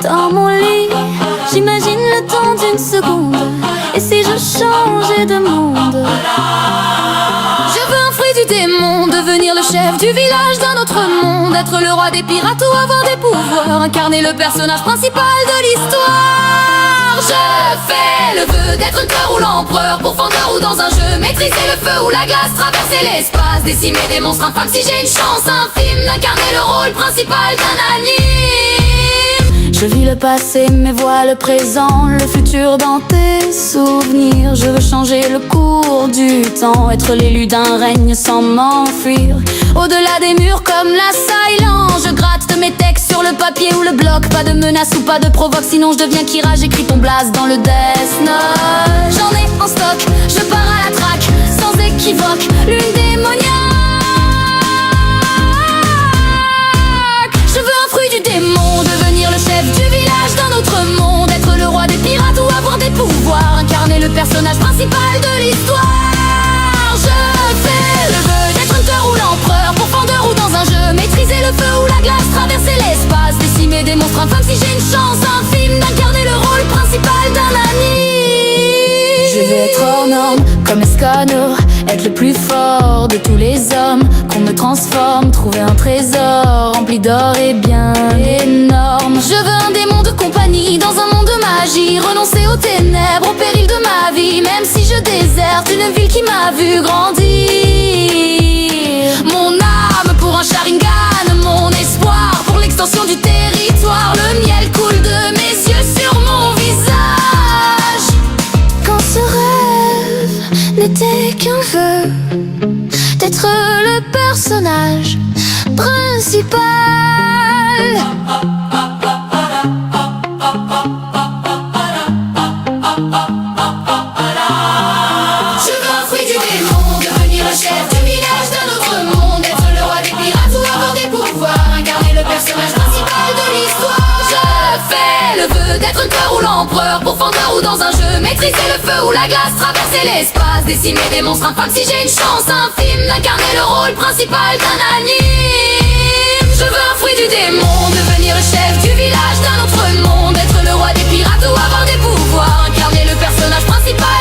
Dans mon lit, j'imagine le temps d'une seconde. Et si je changeais de monde? Je veux un fruit du démon, devenir le chef du village d'un autre monde. Être le roi des pirates ou avoir des pouvoirs, incarner le personnage principal de l'histoire. Je fais le vœu d'être cœur ou l'empereur, pourfendeur ou dans un jeu, maîtriser le feu ou la glace, traverser l'espace, décimer des monstres infâmes. Si j'ai une chance infime d'incarner le rôle principal d'un anime. Je vis le passé mais vois le présent, le futur dans tes souvenirs. Je veux changer le cours du temps, être l'élu d'un règne sans m'enfuir. Au-delà des murs comme la silence, je gratte de mes textes sur le papier ou le bloc. Pas de menace ou pas de provoque, sinon je deviens Kira. J'écris ton blast dans le Death Note. J'en ai en stock, je pars à la traque, sans équivoque, lune démoniaque. Je veux un fruit du démon, devenir le chef du village d'un autre monde. Être le roi des pirates ou avoir des pouvoirs, incarner le personnage principal de l'histoire. Je fais le vœu d'être hunter ou l'empereur, pourfendeur ou dans un jeu, maîtriser le feu ou la glace, traverser l'espace, décimer des monstres infâmes. Si j'ai une chance infime d'incarner le rôle principal d'un anime. Je veux être hors norme comme Escanor, être le plus fort de tous les hommes, qu'on me transforme, trouver un trésor rempli d'or et bien énorme. Je veux un démon de compagnie dans un monde de magie, renoncer aux ténèbres, au péril de ma vie, même si je déserte une ville qui m'a vu grandir. Mon âme pour un Sharingan, mon espoir pour l'extension du territoire. Le miel coule de mes yeux sur mon visage. Quand ce rêve n'était qu'un vœu d'être le personnage principal. Je veux un fruit du démon, devenir le chef du village d'un autre monde. Être le roi des pirates ou avoir des pouvoirs, incarner le personnage principal de l'histoire. Je fais le vœu d'être cœur ou l'empereur, pourfendeur ou dans un jeu, maîtriser le feu ou la glace, traverser l'espace, décimer des monstres infâmes. Si j'ai une chance infime d'incarner le rôle principal d'un anime. Je veux un fruit du démon, devenir le chef du village d'un autre monde. Être le roi des pirates ou avoir des pouvoirs, incarner le personnage principal